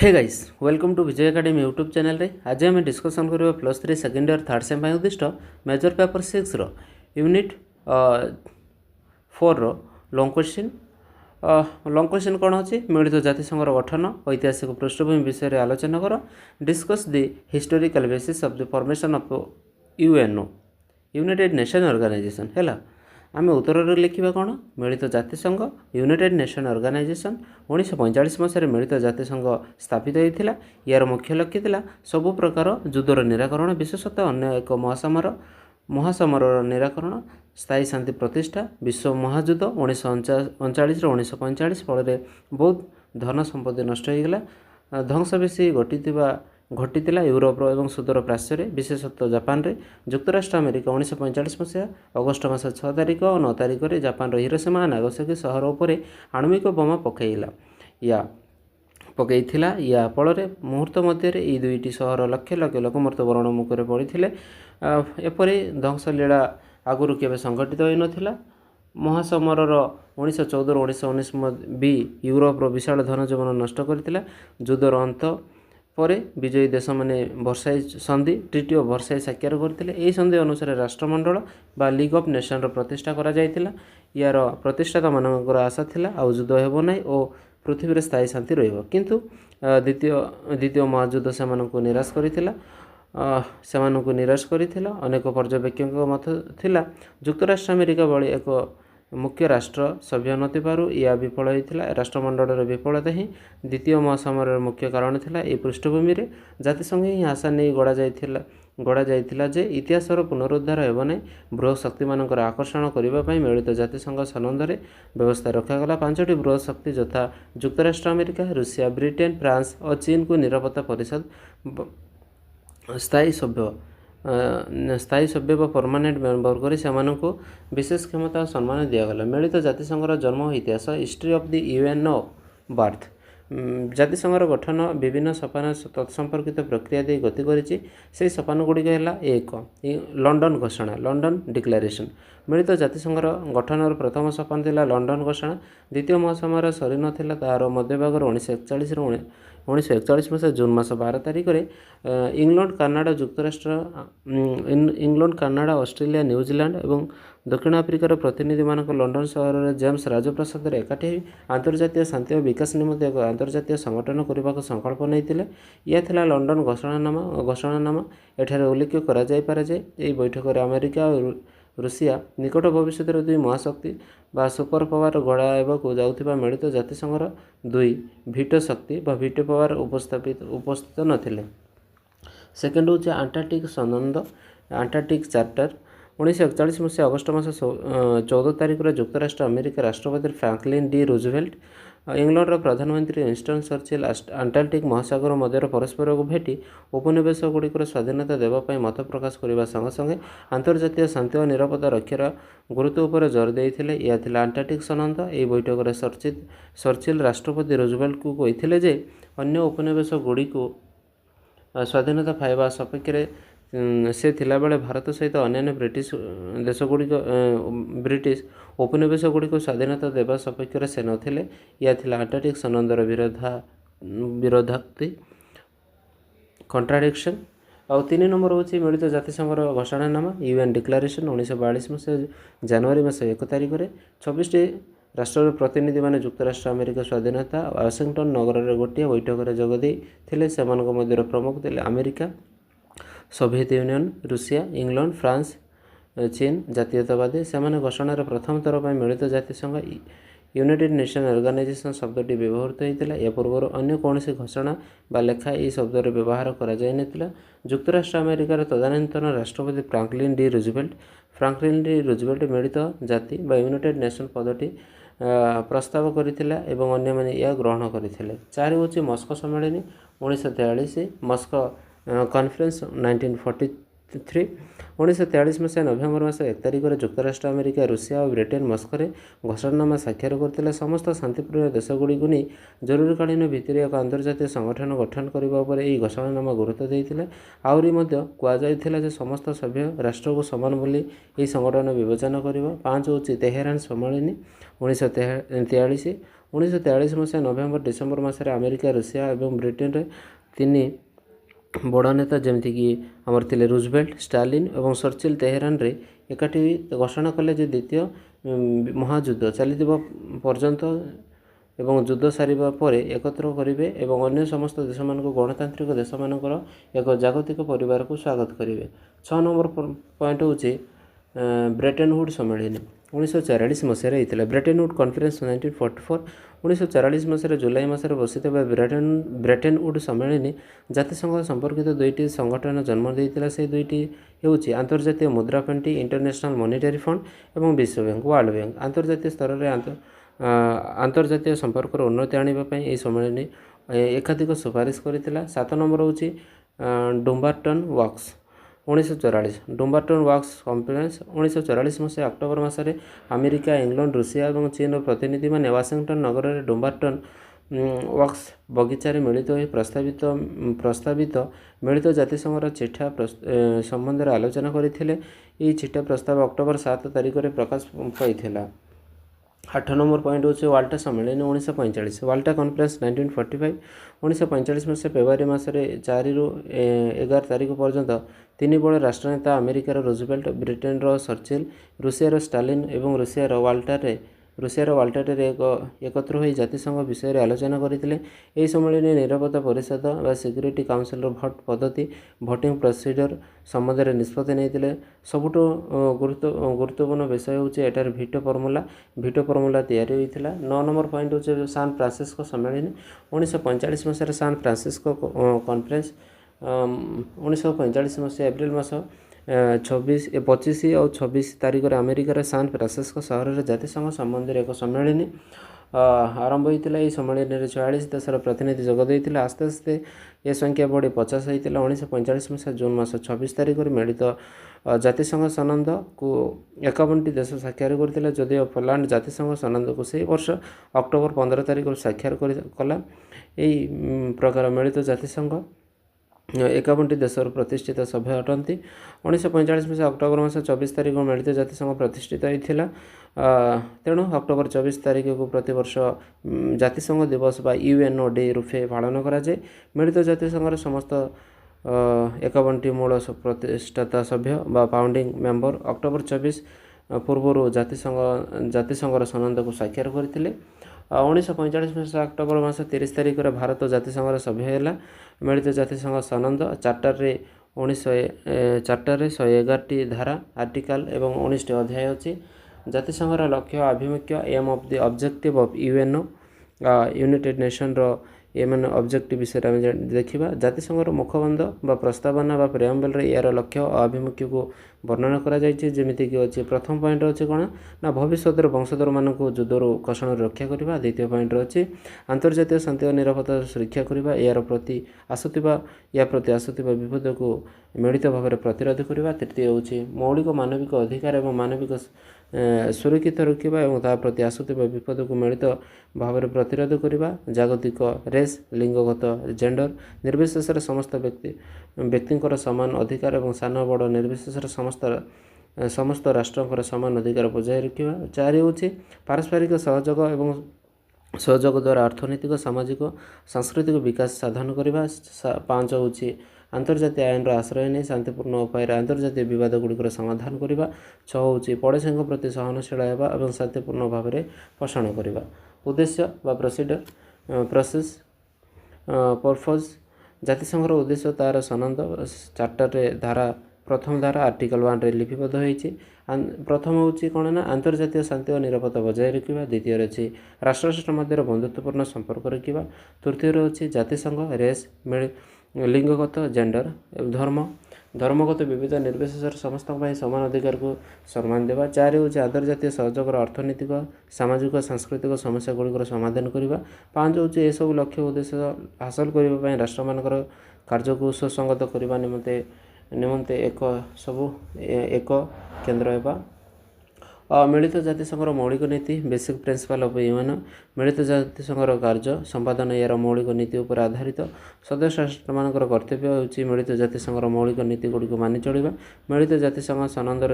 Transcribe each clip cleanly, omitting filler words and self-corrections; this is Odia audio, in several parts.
Hey guys welcome to Vijay Academy YouTube channel रे आज आम डिस्कसन करवा +3 सेकेंड इयर थर्ड सेम उद्दिष्ट मेजर पेपर 6 रो यूनिट 4 रो लॉन्ग क्वेश्चन कौन अच्छी मिलित जातिसंघर गठन ऐतिहासिक पृष्ठभूमि विषय आलोचना कर discuss the historical basis of the formation of UNO united nation organisation है आम उत्तर लिखा कौन मिलित जातिसंघ यूनाइटेड नेशन ऑर्गेनाइजेशन 1945 मसीह मिलित जातिसंघ स्थापित होता यार मुख्य लक्ष्य था सबु प्रकार युद्धर निराकरण विशेषतः अन्य एक महासमर निराकरण स्थायी शांति प्रतिष्ठा विश्व महायुद्ध 1939 1945 फल बहुत धन संपत्ति नष्ट होगला ध्वंस बेसी घटी यूरोप और सुदूर प्राच्य विशेषतः जापान रे युक्तराष्ट्र अमेरिका 1945 मसीहा अगस्ट मास 6 तारिख और 9 तारिख में जापान हिरोशिमा नागासाकी सहर उपर आणविक बोमा पकईला या फल मुहूर्त मध्य ये दुईटी सहर लक्ष लक्ष लोक मृत्युवरण मुखर पड़ते एपरी ध्वंसलीला आगुरी केवे संघटित हो नाला महासमर 1914 1919 भी यूरोप विशाल धन जीवन नष्ट करता युद्धर अंत पर विजयी देश मैंने वर्साई संधि ट्रिटी ऑफ वर्साई साक्षर करते यही संधि अनुसार राष्ट्रमंडल बा लीग ऑफ नेशन प्रतिष्ठा करा जायतिला यार प्रतिष्ठाता मानकर आशा थिला आउ युद्ध हेबो नै और पृथ्वी रे स्थायी शांति रहिबो किंतु द्वितीय महायुद्ध सेमानकु निराश करिथिला निराश करिथिला अनेक पर्यवेक्षक मत थिला युक्तराष्ट्र अमेरिका भली एक मुख्य राष्ट्र सभ्य नथिबारु या विफल होता राष्ट्रमंडल विफलता ही द्वितीय महासमर मुख्य कारण थिला ए पृष्ठभूमि रे जातिसंघ ही आशा नहीं गड़ा जाइथिला जे इतिहासर पुनरुद्धार हेबो नै बृहत शक्ति मानकर आकर्षण करिबा पई मिलित जातिसंघ सनंदरे व्यवस्था रखागला पांचटी बृहत शक्ति यथा युक्तराष्ट्र अमेरिका रूसिया ब्रिटेन फ्रांस और चीन को निरापत्ता परिषद स्थायी सभ्य व परमानेंट मेम्बर कर विशेष क्षमता और सम्मान दिगला मिलित जातिसंघर जन्म इतिहास history of the UNO birth जातिसंघर गठन विभिन्न सोपान तत्संपर्कित प्रक्रिया दे गति करिछि से सोपान गुड़िक है एक लंडन घोषणा लंडन डिक्लेरेशन मिलित जातिसंघर गठन प्रथम सोपान थिला लंडन घोषणा द्वितीय महासमर सरी नाला तार मध्यभाग 1941 मसीहा जून मास 12 तारिख में इंग्लैंड कनाडा युक्तराष्ट्र इंग्लैंड कनाडा ऑस्ट्रेलिया न्यूजीलैंड और दक्षिण आफ्रिकार प्रतिनिधि मानक लंडन सहर में जेम्स राजप्रसाद एकाठी अंतर्जातीय शांति और विकास निमंते एक अंतर्जातीय संगठन करने को संकल्प नहीं यह थिला लंडन घोषणानामा एठारे उल्लेख करा जाय पारे जे एही बैठक में अमेरिका और रूसिया निकट भविष्य दुई महाशक्ति बा सुपर पावर गढ़ा जाउथिबा मिलित जातिसंघर दुई भीटो शक्ति बा भीटो पावर उपस्थित नथिले सेकेंड हूँ आंटार्कटिक सनंद आंटार्कटिक चार्टर 1941 मसीहा अगस्ट मास 14 तारिख में युक्तराष्ट्र अमेरिका राष्ट्रपति फ्रैंकलिन डी रूजवेल्ट इंग्लैंडर प्रधानमंत्री विंस्टन चर्चिल आंटार्कटिक महासागर मध्य परस्पर को भेटी उपनिवेश गुड़िकर स्वाधीनता देवाई मत प्रकाश करने संगे संगे अंतर्जातीय शांति और निरापत्ता रक्षार गुरुत्व पर जोर देते यह आंटार्कटिक सनंद यह बैठक में चर्चिल राष्ट्रपति रूजवेल्ट को कही जे अन्य उपनिवेश गुड़ी को स्वाधीनता पाइबा सपेक्ष से थिला बेले भारत सहित अन्य ब्रिटिश देशगुड़िक ब्रिटिश उपनिवेश गुड़िक स्वाधीनता देवा सपेक्ष से नथिले या थिला आंटार्कटिक सनंदर विरोधाक्ति कॉन्ट्राडिक्शन और 3 नंबर हूँ मिलित जातिसंघर घोषणानामा यूएन डिक्लेरेशन 1942 मसीहा जनवरी मास 1 तारिख में 26 राष्ट्र प्रतिनिधि माने युक्तराष्ट्र अमेरिका स्वाधीनता वाशिंगटन नगर में गोटे बैठक में जोगदे मध्य प्रमुख थे America Soviet union Russia England France चीन जातीयतावादी से घोषणार प्रथम थर पर मिलित जातिसंघ यूनाइटेड नेशन ऑर्गेनाइजेशन शब्दटी व्यवहृत होता या पूर्व अन्य कौन घोषणा बा लेखा यह शब्द व्यवहार कर युक्तराष्ट्र अमेरिकार तदानीन्तन राष्ट्रपति फ्रैंकलिन डी रूजवेल्ट मिलित जाति बा यूनाइटेड नेशन पदटी प्रस्ताव करथिला एवं अन्य माने यह ग्रहण करथिले 4 होची मस्को सम्मेलन 1943 मस्को कॉन्फ्रेंस 1943 1943 मसीहा नवेम्बर मास 1 तारिख में युक्तराष्ट्र अमेरिका रूसिया और ब्रिटेन मस्को घोषणानामा स्वाक्षर करते समस्त शांतिप्रिय देशगुड़ी नहीं जरूरीकालीन भित्तिर एक अंतर्जातीय संगठन गठन करने यह घोषणानामा गुरुत्व देते आहरी कहुला समस्त सभ्य राष्ट्र को समान बोली यह संगठन विवेचना कर 5 हूँ तेहरान सम्मेलन 1943 1943 ମସିହା ନଭେମ୍ବର ଡିସେମ୍ବର ମାସରେ ଆମେରିକା ରୁଷିଆ ଏବଂ ବ୍ରିଟେନରେ ତିନି ବଡ଼ ନେତା ଯେମିତିକି ଆମର ଥିଲେ ରୁଜଭେଲ୍ଟ, ଷ୍ଟାଲିନ୍ ଏବଂ ଚର୍ଚ୍ଚିଲ୍ ତେହେରାନରେ ଏକାଠି ହୋଇ ଘୋଷଣା କଲେ ଯେ ଦ୍ୱିତୀୟ ମହାଯୁଦ୍ଧ ଚାଲିଥିବା ପର୍ଯ୍ୟନ୍ତ ଏବଂ ଯୁଦ୍ଧ ସାରିବା ପରେ ଏକତ୍ର କରିବେ ଏବଂ ଅନ୍ୟ ସମସ୍ତ ଦେଶମାନଙ୍କୁ ଗଣତାନ୍ତ୍ରିକ ଦେଶମାନଙ୍କର ଏକ ଜାଗତିକ ପରିବାରକୁ ସ୍ୱାଗତ କରିବେ। 6 ନମ୍ବର ପଏଣ୍ଟ ହେଉଛି ବ୍ରେଟନ୍ ଉଡ୍ ସମ୍ମିଳନୀ 1944 ମସିହାରେ ହେଇଥିଲା। ବ୍ରେଟନ୍ ଉଡ୍ କନଫରେନ୍ସ 1944 1944 ମସିହାରେ ଜୁଲାଇ ମାସରେ ବସିଥିବା ବ୍ରେଟନ୍ ଉଡ୍ ସମ୍ମିଳନୀ ଜାତିସଂଘ ସମ୍ପର୍କିତ ଦୁଇଟି ସଂଗଠନ ଜନ୍ମ ଦେଇଥିଲା। ସେହି ଦୁଇଟି ହେଉଛି ଆନ୍ତର୍ଜାତୀୟ ମୁଦ୍ରା ପାଣ୍ଠି ଇଣ୍ଟରନ୍ୟାସନାଲ୍ ମନିଟାରୀ ଫଣ୍ଡ ଏବଂ ବିଶ୍ୱବ୍ୟାଙ୍କ ୱାର୍ଲଡ ବ୍ୟାଙ୍କ। ଆନ୍ତର୍ଜାତୀୟ ସ୍ତରରେ ଆନ୍ତର୍ଜାତୀୟ ସମ୍ପର୍କର ଉନ୍ନତି ଆଣିବା ପାଇଁ ଏହି ସମ୍ମିଳନୀ ଏକାଧିକ ସୁପାରିଶ କରିଥିଲା। 7 ନମ୍ବର ହେଉଛି ଡୁମ୍ବାର୍ଟନ୍ ୱାର୍କସ୍ 1944 ଡୁମ୍ବାର୍ଟନ୍ ୱାର୍କସ୍ କମ୍ପ୍ଲେକ୍ସ 1944 ମସିହା ଅକ୍ଟୋବର ମାସରେ ଆମେରିକା, ଇଂଲଣ୍ଡ, ରୁଷିଆ ଏବଂ ଚୀନର ପ୍ରତିନିଧିମାନେ ୱାଶିଂଟନ ନଗରରେ ଡୁମ୍ବାର୍ଟନ୍ ୱାର୍କସ୍ ବଗିଚାରେ ମିଳିତ ହୋଇ ପ୍ରସ୍ତାବିତ ମିଳିତ ଜାତିସଂଘର ଚିଠା ସମ୍ବନ୍ଧରେ ଆଲୋଚନା କରିଥିଲେ। ଏହି ଚିଠା ପ୍ରସ୍ତାବ ଅକ୍ଟୋବର 7 ତାରିଖରେ ପ୍ରକାଶ ପାଇଥିଲା। 8 ନମ୍ବର ପଏଣ୍ଟ ହେଉଛି ୱାଲ୍ଟା ସମ୍ମିଳନୀ 1945 ୱାଲ୍ଟା କନଫରେନ୍ସ 1945 1945 ମସିହା ଫେବୃଆରୀ ମାସରେ 4ରୁ 11 ତାରିଖ ପର୍ଯ୍ୟନ୍ତ ତିନି ବଡ଼ ରାଷ୍ଟ୍ରନେତା ଆମେରିକାର ରୁଜଭେଲ୍ଟ, ବ୍ରିଟେନର ଚର୍ଚ୍ଚିଲ୍, ରୁଷିଆର ଷ୍ଟାଲିନ୍ ଏବଂ ରୁଷିଆର ୱାଲ୍ଟାରେ ଏକତ୍ର ହୋଇ ଜାତିସଂଘ ବିଷୟରେ ଆଲୋଚନା କରିଥିଲେ। ଏହି ସମ୍ମିଳନୀ ନିରାପତ୍ତା ପରିଷଦ ବା ସିକ୍ୟୁରିଟି କାଉନସିଲର ଭୋଟ ପଦ୍ଧତି ଭୋଟିଂ ପ୍ରୋସିଡର ସମ୍ବନ୍ଧରେ ନିଷ୍ପତ୍ତି ନେଇଥିଲେ। ସବୁଠୁ ଗୁରୁତ୍ୱପୂର୍ଣ୍ଣ ବିଷୟ ହେଉଛି ଏଠାରେ ଭିଟୋ ଫର୍ମୁଲା ତିଆରି ହୋଇଥିଲା। 9 ନମ୍ବର ପଏଣ୍ଟ ହେଉଛି ସାନ୍ ଫ୍ରାନ୍ସିସ୍କୋ ସମ୍ମିଳନୀ 1945 ମସିହାରେ ସାନ୍ ଫ୍ରାନ୍ସିସ୍କୋ କନଫରେନ୍ସ 1945 ମସିହା ଏପ୍ରିଲ ମାସ 25 ଆଉ 26 ତାରିଖରେ ଆମେରିକାର ସାନ୍ ଫ୍ରାନ୍ସିସ୍କୋ ସହରରେ ଜାତିସଂଘ ସମ୍ବନ୍ଧରେ ଏକ ସମ୍ମିଳନୀ ଆରମ୍ଭ ହୋଇଥିଲା। ଏହି ସମ୍ମିଳନୀରେ 44 ଦେଶର ପ୍ରତିନିଧି ଯୋଗ ଦେଇଥିଲେ। ଆସ୍ତେ ଆସ୍ତେ ଏ ସଂଖ୍ୟା ବଢ଼ି 50 ହୋଇଥିଲା। 1945 ମସିହା ଜୁନ୍ ମାସ 26 ତାରିଖରେ ମିଳିତ ଜାତିସଂଘ ସନନ୍ଦକୁ 51ଟି ଦେଶ ସ୍ୱାକ୍ଷର କରିଥିଲା, ଯଦିଓ ପୋଲାଣ୍ଡ ଜାତିସଂଘ ସନନ୍ଦକୁ ସେହି ବର୍ଷ ଅକ୍ଟୋବର 15 ତାରିଖରୁ ସ୍ୱାକ୍ଷର କଲା। ଏହି ପ୍ରକାର ମିଳିତ ଜାତିସଂଘ 51ଟି ଦେଶର ପ୍ରତିଷ୍ଠିତ ସଭ୍ୟ ଅଟନ୍ତି। 1945 ମସିହା ଅକ୍ଟୋବର ମାସ 24 ତାରିଖ ମିଳିତ ଜାତିସଂଘ ପ୍ରତିଷ୍ଠିତ ହୋଇଥିଲା। ତେଣୁ ଅକ୍ଟୋବର 24 ତାରିଖକୁ ପ୍ରତିବର୍ଷ ଜାତିସଂଘ ଦିବସ ବା UNO ଡେ ରୂପେ ପାଳନ କରାଯାଏ। ମିଳିତ ଜାତିସଂଘର ସମସ୍ତ 51ଟି ମୂଳ ପ୍ରତିଷ୍ଠାତା ସଭ୍ୟ ବା ଫାଉଣ୍ଡିଂ ମେମ୍ବର ଅକ୍ଟୋବର 24 ପୂର୍ବରୁ ଜାତିସଂଘର ସନନ୍ଦକୁ ସ୍ୱାକ୍ଷର କରିଥିଲେ। 1945 ମସିହା ଅକ୍ଟୋବର ମାସ 30 ତାରିଖରେ ଭାରତ ଜାତିସଂଘର ସଭ୍ୟ ହେଲା। ମିଳିତ ଜାତିସଂଘ ସନନ୍ଦ ଚାର୍ଟରରେ 111ଟି ଧାରା, ଆର୍ଟିକାଲ ଏବଂ 19ଟି ଅଧ୍ୟାୟ ଅଛି। ଜାତିସଂଘର ଲକ୍ଷ୍ୟ, ଆଭିମୁଖ୍ୟ, aim of the objective of UNO united ନେସନର ଅବଜେକ୍ଟିଭ ବିଷୟରେ ଆମେ ଦେଖିବା। ଜାତିସଂଘର ମୁଖବନ୍ଧ ବା ପ୍ରସ୍ତାବନା ବା ପ୍ରେଆମ୍ବଲରେ ଏହାର ଲକ୍ଷ୍ୟ ଓ ଆଭିମୁଖ୍ୟକୁ ବର୍ଣ୍ଣନା କରାଯାଇଛି। ଯେମିତିକି ଅଛି ପ୍ରଥମ ପଏଣ୍ଟ ଅଛି କ'ଣ ନା ଭବିଷ୍ୟତରେ ବଂଶଧରମାନଙ୍କୁ ଯୁଦ୍ଧରୁ କଷଣରୁ ରକ୍ଷା କରିବା। ଦ୍ୱିତୀୟ ପଏଣ୍ଟରେ ଅଛି ଆନ୍ତର୍ଜାତୀୟ ଶାନ୍ତି ଓ ନିରାପତ୍ତା ସୁରକ୍ଷା କରିବା। ୟା ପ୍ରତି ଆସୁଥିବା ବିପଦକୁ ମିଳିତ ଭାବରେ ପ୍ରତିରୋଧ କରିବା। ତୃତୀୟ ହେଉଛି ମୌଳିକ ମାନବିକ ଅଧିକାର ଏବଂ ମାନବିକ ସୁରକ୍ଷିତ ରଖିବା ଏବଂ ତା ପ୍ରତି ଆସୁଥିବା ବିପଦକୁ ମିଳିତ ଭାବରେ ପ୍ରତିରୋଧ କରିବା। ଜାଗତିକ ରେସ୍, ଲିଙ୍ଗଗତ ଜେଣ୍ଡର ନିର୍ବିଶେଷରେ ସମସ୍ତ ବ୍ୟକ୍ତିଙ୍କର ସମାନ ଅଧିକାର ଏବଂ ସାନ ବଡ଼ ନିର୍ବିଶେଷରେ ସମସ୍ତ ରାଷ୍ଟ୍ରଙ୍କର ସମାନ ଅଧିକାର ବଜାୟ ରଖିବା। 4 ହେଉଛି ପାରସ୍ପରିକ ସହଯୋଗ ଦ୍ୱାରା ଅର୍ଥନୈତିକ, ସାମାଜିକ, ସାଂସ୍କୃତିକ ବିକାଶ ସାଧନ କରିବା। 5 ହେଉଛି ଆନ୍ତର୍ଜାତୀୟ ଆଇନର ଆଶ୍ରୟ ନେଇ ଶାନ୍ତିପୂର୍ଣ୍ଣ ଉପାୟରେ ଆନ୍ତର୍ଜାତୀୟ ବିବାଦଗୁଡ଼ିକର ସମାଧାନ କରିବା। 6 ହେଉଛି ପଡ଼ୋଶୀଙ୍କ ପ୍ରତି ସହନଶୀଳ ହେବା ଏବଂ ଶାନ୍ତିପୂର୍ଣ୍ଣ ଭାବରେ ପୋଷଣ କରିବା। ଉଦ୍ଦେଶ୍ୟ ବା ପ୍ରୋସେସ୍ ପର୍ପୋଜ ଜାତିସଂଘର ଉଦ୍ଦେଶ୍ୟ ତା'ର ସନନ୍ଦ ଚାର୍ଟରରେ ପ୍ରଥମ ଧାରା ଆର୍ଟିକଲ 1ରେ ଲିପିବଦ୍ଧ ହୋଇଛି। ପ୍ରଥମ ହେଉଛି କ'ଣ ନା ଆନ୍ତର୍ଜାତୀୟ ଶାନ୍ତି ଓ ନିରାପତ୍ତା ବଜାୟ ରଖିବା। ଦ୍ୱିତୀୟରେ ଅଛି ରାଷ୍ଟ୍ରରାଷ୍ଟ୍ର ମଧ୍ୟରେ ବନ୍ଧୁତ୍ୱପୂର୍ଣ୍ଣ ସମ୍ପର୍କ ରଖିବା। ତୃତୀୟରେ ଅଛି ଜାତିସଂଘ ରେସ୍, ଲିଙ୍ଗଗତ ଜେଣ୍ଡର, ଧର୍ମଗତ ବିବିଧ ନିର୍ବିଶେଷରେ ସମସ୍ତଙ୍କ ପାଇଁ ସମାନ ଅଧିକାରକୁ ସମ୍ମାନ ଦେବା। 4 ହେଉଛି ଆନ୍ତର୍ଜାତୀୟ ସହଯୋଗର ଅର୍ଥନୈତିକ, ସାମାଜିକ, ସାଂସ୍କୃତିକ ସମସ୍ୟାଗୁଡ଼ିକର ସମାଧାନ କରିବା। 5 ହେଉଛି ଏସବୁ ଲକ୍ଷ୍ୟ ଉଦ୍ଦେଶ୍ୟ ହାସଲ କରିବା ପାଇଁ ରାଷ୍ଟ୍ରମାନଙ୍କର କାର୍ଯ୍ୟକୁ ସୁସଂଗତ କରିବା ନିମନ୍ତେ ଏକ କେନ୍ଦ୍ର ହେବା। ମିଳିତ ଜାତିସଂଘର ମୌଳିକ ନୀତି ବେସିକ୍ ପ୍ରିନ୍ସିପାଲ୍ ଅଫ୍ UN ମିଳିତ ଜାତିସଂଘର କାର୍ଯ୍ୟ ସମ୍ପାଦନ ଏହାର ମୌଳିକ ନୀତି ଉପରେ ଆଧାରିତ। ସଦସ୍ୟ ରାଷ୍ଟ୍ରମାନଙ୍କର କର୍ତ୍ତବ୍ୟ ହେଉଛି ମିଳିତ ଜାତିସଂଘର ମୌଳିକ ନୀତିଗୁଡ଼ିକୁ ମାନି ଚଳିବା। ମିଳିତ ଜାତିସଂଘ ସନନ୍ଦର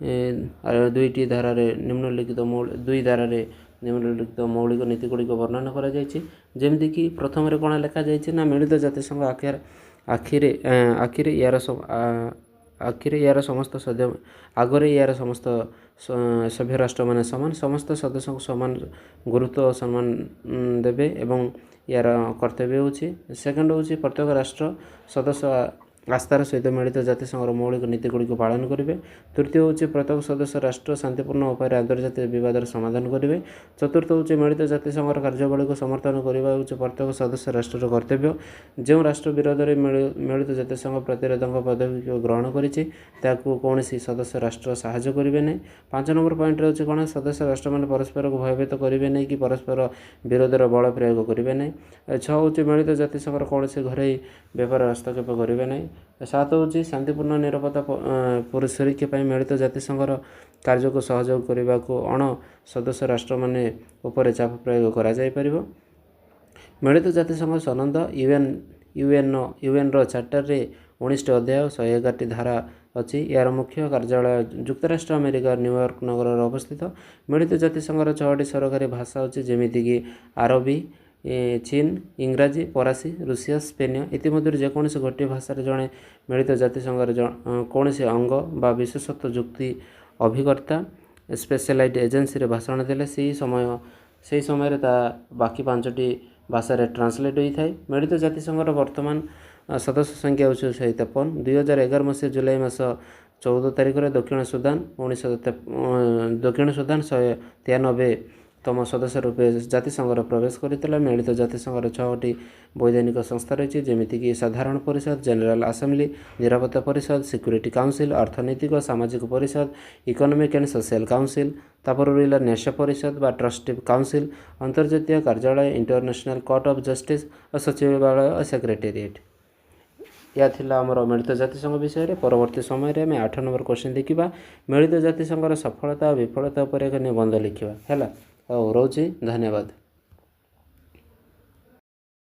ଦୁଇଟି ଧାରାରେ ନିମ୍ନଲିଖିତ ଦୁଇ ଧାରାରେ ନିମ୍ନଲିଖିତ ମୌଳିକ ନୀତିଗୁଡ଼ିକ ବର୍ଣ୍ଣନା କରାଯାଇଛି। ଯେମିତିକି ପ୍ରଥମରେ କ'ଣ ଲେଖାଯାଇଛି ନା ମିଳିତ ଜାତିସଂଘ ଆଗରେ ୟାର ସମସ୍ତ ସଭ୍ୟ ରାଷ୍ଟ୍ରମାନେ ସମାନ, ସମସ୍ତ ସଦସ୍ୟଙ୍କୁ ସମାନ ଗୁରୁତ୍ୱ ଓ ସମ୍ମାନ ଦେବେ ଏବଂ ୟାର କର୍ତ୍ତବ୍ୟ ହେଉଛି। ସେକେଣ୍ଡ ହେଉଛି ପ୍ରତ୍ୟେକ ରାଷ୍ଟ୍ର ସଦସ୍ୟ ଆସ୍ଥାର ସହିତ ମିଳିତ ଜାତିସଂଘର ମୌଳିକ ନୀତିଗୁଡ଼ିକୁ ପାଳନ କରିବେ। ତୃତୀୟ ହେଉଛି ପ୍ରତ୍ୟେକ ସଦସ୍ୟ ରାଷ୍ଟ୍ର ଶାନ୍ତିପୂର୍ଣ୍ଣ ଉପାୟରେ ଆନ୍ତର୍ଜାତିକ ବିବାଦର ସମାଧାନ କରିବେ। ଚତୁର୍ଥ ହେଉଛି ମିଳିତ ଜାତିସଂଘର କାର୍ଯ୍ୟାବଳୀକୁ ସମର୍ଥନ କରିବା ହେଉଛି ପ୍ରତ୍ୟେକ ସଦସ୍ୟ ରାଷ୍ଟ୍ରର କର୍ତ୍ତବ୍ୟ। ଯେଉଁ ରାଷ୍ଟ୍ର ବିରୋଧରେ ମିଳିତ ଜାତିସଂଘ ପ୍ରତିରୋଧକ ପଦକ୍ଷେପ ଗ୍ରହଣ କରିଛି ତାକୁ କୌଣସି ସଦସ୍ୟ ରାଷ୍ଟ୍ର ସାହାଯ୍ୟ କରିବେ ନାହିଁ। 5 ନମ୍ବର ପଏଣ୍ଟରେ ହେଉଛି କ'ଣ, ସଦସ୍ୟ ରାଷ୍ଟ୍ରମାନେ ପରସ୍ପରକୁ ଭୟଭୀତ କରିବେ ନାହିଁ କି ପରସ୍ପର ବିରୋଧରେ ବଳ ପ୍ରୟୋଗ କରିବେ ନାହିଁ। 6 ହେଉଛି ମିଳିତ ଜାତିସଂଘର କୌଣସି ଘରୋଇ ବ୍ୟାପାର ହସ୍ତକ୍ଷେପ କରିବେ ନାହିଁ। 7 ହେଉଛି ଶାନ୍ତିପୂର୍ଣ୍ଣ ନିରାପତ୍ତା ସୁରକ୍ଷା ପାଇଁ ମିଳିତ ଜାତିସଂଘର କାର୍ଯ୍ୟକୁ ସହଯୋଗ କରିବାକୁ ଅଣ ସଦସ୍ୟ ରାଷ୍ଟ୍ରମାନେ ଉପରେ ଚାପ ପ୍ରୟୋଗ କରାଯାଇପାରିବ। ମିଳିତ ଜାତିସଂଘ ସନଦ ୟୁଏନ୍ର ଚାର୍ଟରରେ 19ଟି ଅଧ୍ୟାୟ 111ଟି ଧାରା ଅଛି। ଏହାର ମୁଖ୍ୟ କାର୍ଯ୍ୟାଳୟ ଯୁକ୍ତରାଷ୍ଟ୍ର ଆମେରିକାର ନ୍ୟୁୟର୍କ ନଗରରେ ଅବସ୍ଥିତ। ମିଳିତ ଜାତିସଂଘର 6ଟି ସରକାରୀ ଭାଷା ଅଛି, ଯେମିତିକି ଆରବୀ, ଚୀନ, ଇଂରାଜୀ, ଫରାସୀ, ରୁଷୀୟ, ସ୍ପେନୀୟ। ଇତିମଧ୍ୟରୁ ଯେକୌଣସି ଗୋଟିଏ ଭାଷାରେ ଜଣେ ମିଳିତ ଜାତିସଂଘର କୌଣସି ଅଙ୍ଗ ବା ବିଶେଷତ୍ୱ ଯୁକ୍ତି ଅଭିକର୍ତ୍ତା ସ୍ପେଶାଲାଇଜ୍ ଏଜେନ୍ସିରେ ଭାଷଣ ଦେଲେ ସେହି ସମୟରେ ତା ବାକି 5ଟି ଭାଷାରେ ଟ୍ରାନ୍ସଲେଟ୍ ହୋଇଥାଏ। ମିଳିତ ଜାତିସଂଘର ବର୍ତ୍ତମାନ ସଦସ୍ୟ ସଂଖ୍ୟା ହେଉଛି 153। 2011 ମସିହା ଜୁଲାଇ ମାସ 14 ତାରିଖରେ ଦକ୍ଷିଣ ସୁଦାନ 193ତମ ସଦସ୍ୟ ରୂପେ ଜାତିସଂଘର ପ୍ରବେଶ କରିଥିଲା। ମିଳିତ ଜାତିସଂଘର 6ଟି ବୈଧାନିକ ସଂସ୍ଥା ରହିଛି, ଯେମିତିକି ସାଧାରଣ ପରିଷଦ, ଜେନେରାଲ ଆସେମ୍ବଲି, ନିରାପତ୍ତା ପରିଷଦ, ସିକ୍ୟୁରିଟି କାଉନସିଲ୍, ଅର୍ଥନୈତିକ ସାମାଜିକ ପରିଷଦ, ଇକୋନୋମିକ୍ ଆଣ୍ଡ ସୋସିଆଲ କାଉନସିଲ୍, ତାପରେ ରହିଲା ନ୍ୟାସ ପରିଷଦ ବା ଟ୍ରଷ୍ଟି କାଉନସିଲ୍, ଅନ୍ତର୍ଜାତୀୟ କାର୍ଯ୍ୟାଳୟ, ଇଣ୍ଟରନ୍ୟାସନାଲ କୋର୍ଟ ଅଫ୍ ଜଷ୍ଟିସ୍ ଓ ସଚିବାଳୟ ଓ ସେକ୍ରେଟେରିଏଟ୍। ଏହା ଥିଲା ଆମର ମିଳିତ ଜାତିସଂଘ ବିଷୟରେ। ପରବର୍ତ୍ତୀ ସମୟରେ ଆମେ 8 ନମ୍ବର କ୍ୱେଶ୍ଚିନ୍ ଦେଖିବା। ମିଳିତ ଜାତିସଂଘର ସଫଳତା ଓ ବିଫଳତା ଉପରେ ଏକ ନିବନ୍ଧ ଲେଖିବା ହେଲା। ହଉ, ରହୁଛି, ଧନ୍ୟବାଦ।